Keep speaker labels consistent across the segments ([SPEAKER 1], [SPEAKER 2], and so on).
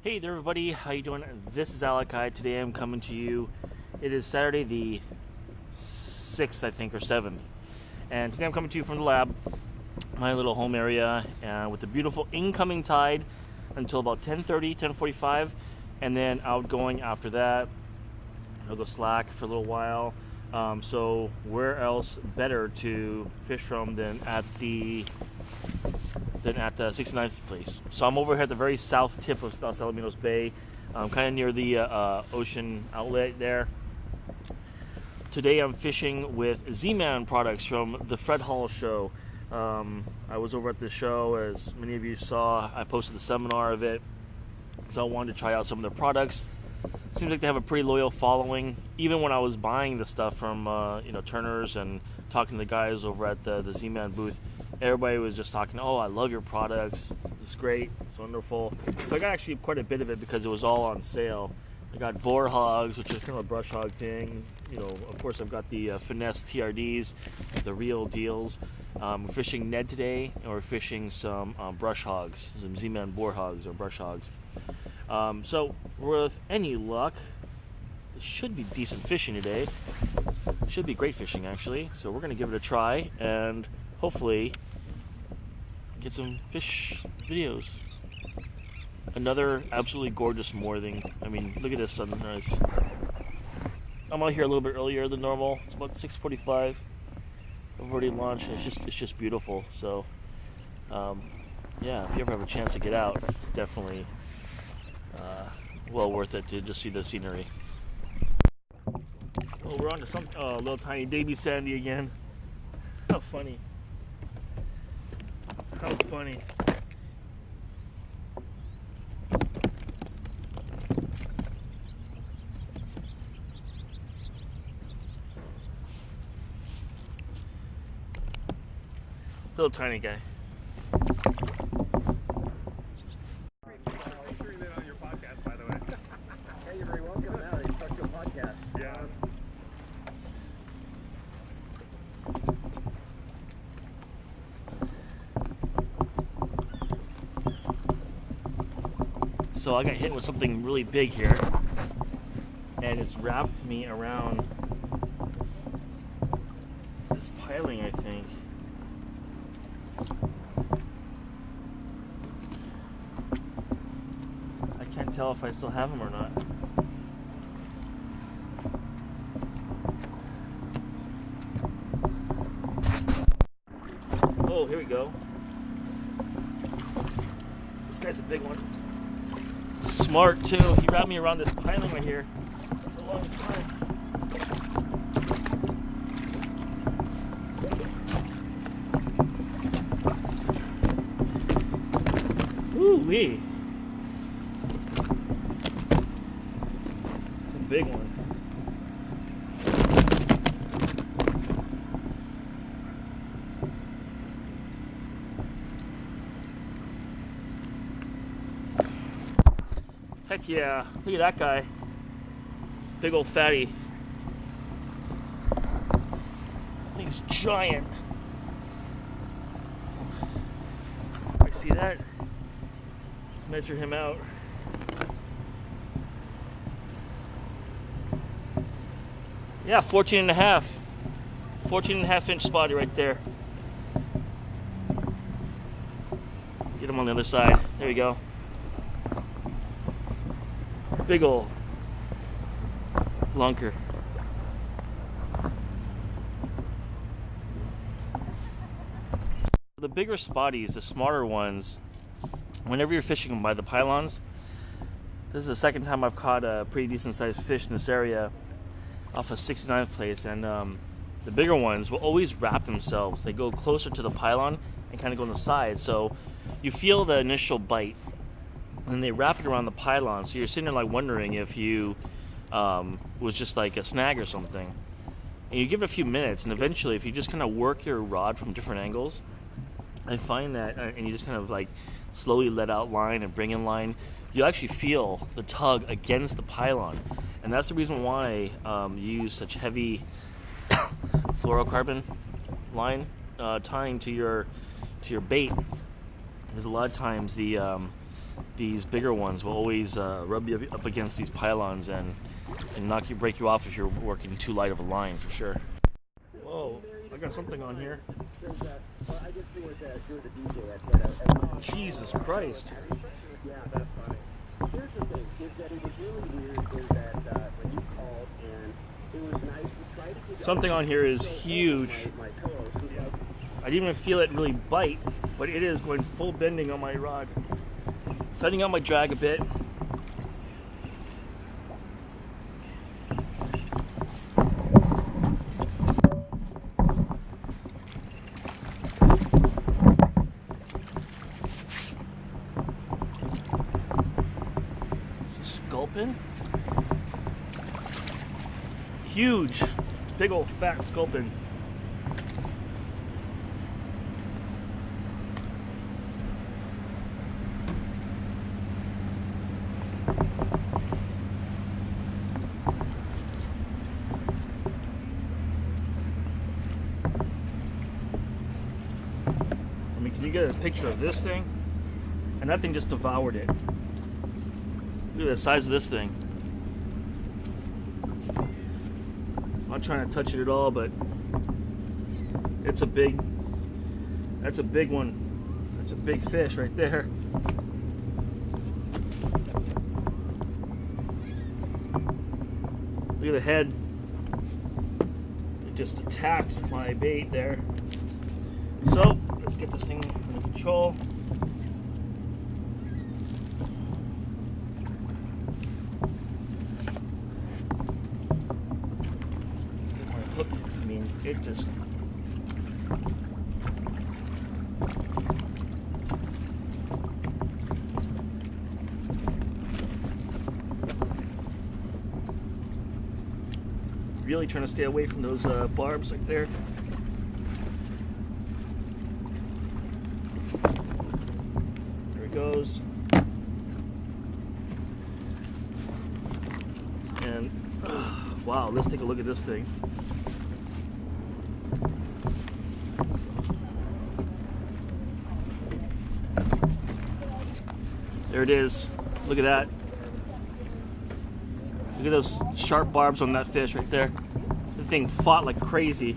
[SPEAKER 1] Hey there everybody, how you doing? This is Alakai. Today I'm coming to you. It is Saturday the 6th, I think, or 7th. And today I'm coming to you from the lab, my little home area, with a beautiful incoming tide until about 10:30, 10:45, and then outgoing after that. I'll go slack for a little while. So where else better to fish from than at 69th place. So I'm over here at the very south tip of Los Alamitos Bay, kind of near the ocean outlet there. Today I'm fishing with Z-Man products from the Fred Hall show. I was over at the show, as many of you saw. I posted the seminar of it, so I wanted to try out some of their products. Seems like they have a pretty loyal following. Even when I was buying the stuff from Turner's and talking to the guys over at the Z-Man booth, everybody was just talking, oh, I love your products, it's great, it's wonderful. So I got actually quite a bit of it because it was all on sale. I got boar hogs, which is kind of a brush hog thing. Of course I've got the finesse TRDs, the real deals. We're fishing Ned today, and we're fishing some brush hogs, some Z-Man boar hogs or brush hogs. So with any luck, it should be decent fishing today. Should be great fishing actually. So we're gonna give it a try and hopefully get some fish videos. Another absolutely gorgeous morning. I mean, look at this sunrise. I'm out here a little bit earlier than normal. It's about 6:45. I've already launched. It's just beautiful. So yeah, if you ever have a chance to get out, it's definitely well worth it to just see the scenery. Well, we're on to some little tiny baby Sandy again. How funny. How funny. Little tiny guy. So I got hit with something really big here, and it's wrapped me around this piling, I think. I can't tell if I still have him or not. Oh, here we go. This guy's a big one. Smart too. He wrapped me around this piling right here for the longest time. Woo-wee. It's a big one. Heck yeah, look at that guy. Big old fatty. He's giant. I see that. Let's measure him out. Yeah, 14 and a half. 14 and a half inch spotty right there. Get him on the other side. There we go. Big ol' lunker. The bigger spotties, the smarter ones, whenever you're fishing them by the pylons, this is the second time I've caught a pretty decent sized fish in this area off of 69th place, and the bigger ones will always wrap themselves. They go closer to the pylon and kind of go on the side, so you feel the initial bite. And they wrap it around the pylon, so you're sitting there like wondering if you was just like a snag or something. And you give it a few minutes, and eventually, if you just kind of work your rod from different angles, I find that, and you just kind of like slowly let out line and bring in line, you actually feel the tug against the pylon, and that's the reason why you use such heavy fluorocarbon line tying to your bait, because a lot of times the these bigger ones will always rub you up against these pylons and break you off if you're working too light of a line, for sure. Whoa, I got something on here. Jesus Christ.
[SPEAKER 2] Yeah, that's funny. Here's the thing, is that it was really weird is that when you called and it was nice to try to get
[SPEAKER 1] something on here is huge. I didn't even feel it really bite, but it is going full bending on my rod. Letting out my drag a bit. Sculpin. Huge, big old fat sculpin. I mean, can you get a picture of this thing? And that thing just devoured it. Look at the size of this thing. I'm not trying to touch it at all, but it's a big, that's a big one. That's a big fish right there. Look at the head. It just attacked my bait there. So let's get this thing under control. Let's get my hook. I mean, it just really trying to stay away from those barbs right there. There it goes. And wow, let's take a look at this thing. There it is. Look at that. Look at those sharp barbs on that fish right there. The thing fought like crazy.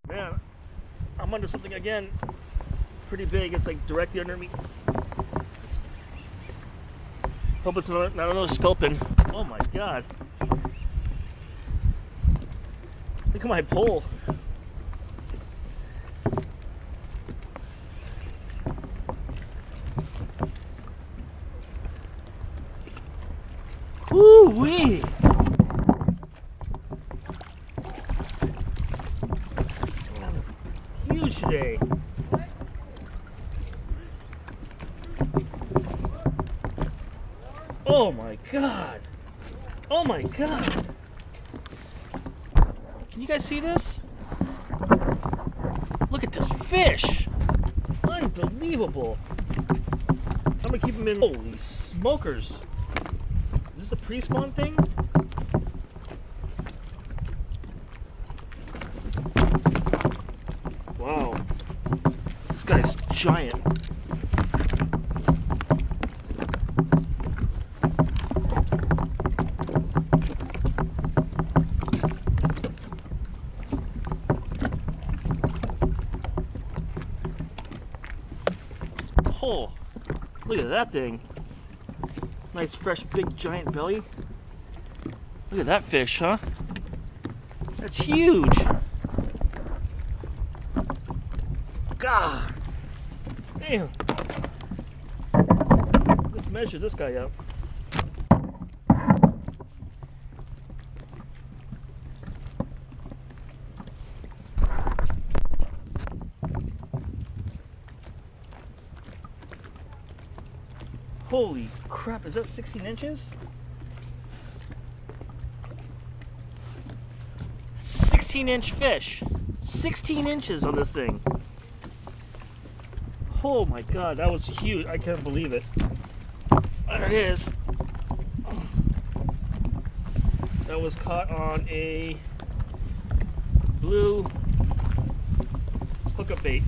[SPEAKER 1] Man, I'm under something again. Pretty big. It's like directly under me. Hope it's not another sculpin. Oh my god. Look at my pole. Woo-wee! Huge today. Oh my god! Oh my god! Can you guys see this? Look at this fish! Unbelievable! I'm gonna keep him in. Holy smokers! Is this a pre-spawn thing? Wow. This guy's giant. Oh, look at that thing. Nice, fresh, big, giant belly. Look at that fish, huh? That's huge. God. Damn. Let's measure this guy up. Holy crap, is that 16 inches? 16-inch fish. 16 inches on this thing. Oh my god, that was huge. I can't believe it. There it is. That was caught on a blue hookup bait.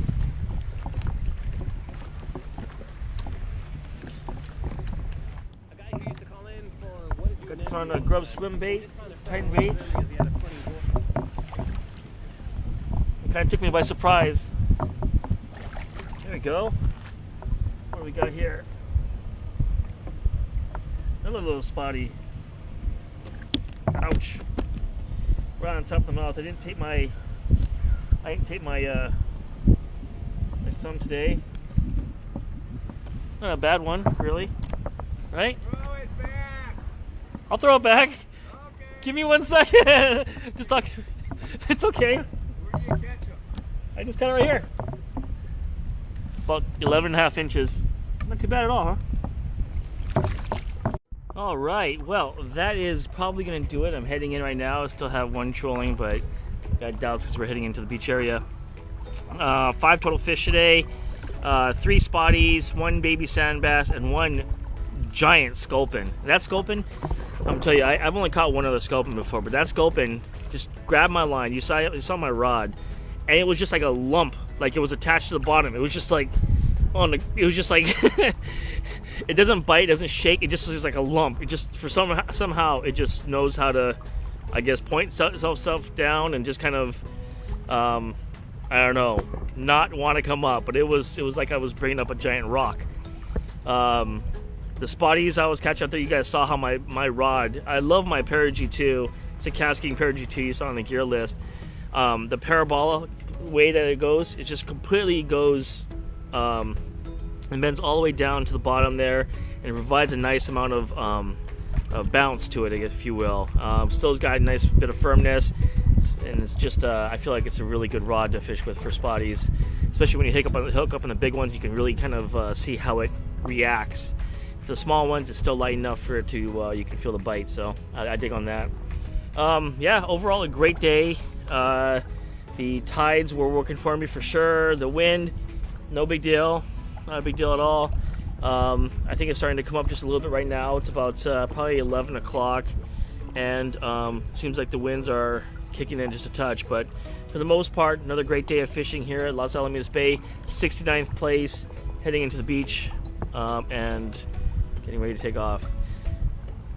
[SPEAKER 1] It's on a grub swim bait, Titan bait. It kind of took me by surprise. There we go. What do we got here? Another little spotty. Ouch. Right on top of the mouth. I didn't take my my thumb today. Not a bad one, really. Right?
[SPEAKER 2] Throw it back.
[SPEAKER 1] I'll throw it back.
[SPEAKER 2] Okay.
[SPEAKER 1] Give me 1 second. Just talk. It's okay.
[SPEAKER 2] Where do you catch them?
[SPEAKER 1] I just got it right here. About 11.5 inches. Not too bad at all, huh? All right. Well, that is probably going to do it. I'm heading in right now. I still have one trolling, but got doubts because we're heading into the beach area. 5 total fish today. 3 spotties, 1 baby sand bass, and 1 giant sculpin. That sculpin, I'm gonna tell you, I've only caught one other sculpin before, but that sculpin just grabbed my line. You saw my rod, and it was just like a lump, like it was attached to the bottom. It was just like it was just like it doesn't bite, it doesn't shake. It just is like a lump. It just somehow it just knows how to, I guess, point itself down and just kind of I don't know, not want to come up, but it was like I was bringing up a giant rock. The spotties I was catching out there, you guys saw how my rod, I love my Para G2. It's a Kastking Para G2 you saw on the gear list. The parabola way that it goes, it just completely goes and bends all the way down to the bottom there, and it provides a nice amount of bounce to it, if you will. Still's got a nice bit of firmness, and it's just I feel like it's a really good rod to fish with for spotties, especially when you hook up on the big ones. You can really kind of see how it reacts. For the small ones, it's still light enough for it to you can feel the bite, so I dig on that. Yeah, overall a great day. The tides were working for me for sure. The wind, no big deal, not a big deal at all. I think it's starting to come up just a little bit right now. It's about probably 11 o'clock, and seems like the winds are kicking in just a touch, but for the most part, another great day of fishing here at Los Alamitos Bay. 69th place, heading into the beach, and getting ready to take off.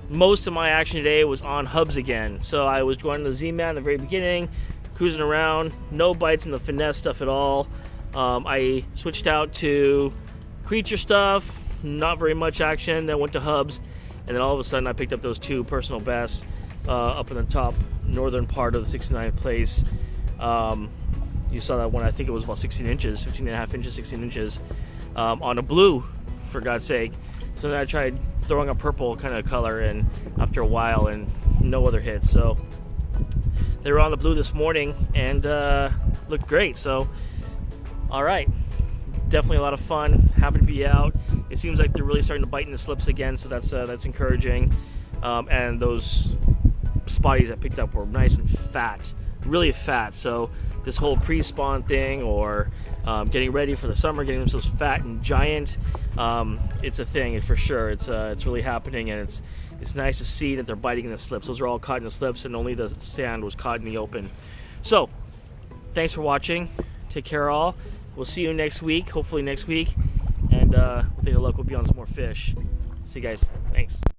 [SPEAKER 1] Most of my action today was on hubs again, so I was going to the Z-Man at the very beginning, cruising around, no bites in the finesse stuff at all. I switched out to creature stuff, not very much action, then went to hubs, and then all of a sudden I picked up those 2 personal bests up in the top northern part of the 69th place. You saw that one, I think it was about 16 inches, 15.5 inches, 16 inches, on a blue, for God's sake. So then I tried throwing a purple kind of color in after a while, and no other hits. So they were on the blue this morning and looked great. So all right, definitely a lot of fun. Happy to be out. It seems like they're really starting to bite in the slips again, so that's encouraging. And those spotties I picked up were nice and fat, really fat. So this whole pre-spawn thing, or getting ready for the summer, getting themselves fat and giant, it's a thing for sure. It's really happening, and it's nice to see that they're biting in the slips. Those are all caught in the slips, and only the sand was caught in the open. So thanks for watching. Take care all. We'll see you next week, hopefully next week, and with any luck we'll be on some more fish. See you guys. Thanks.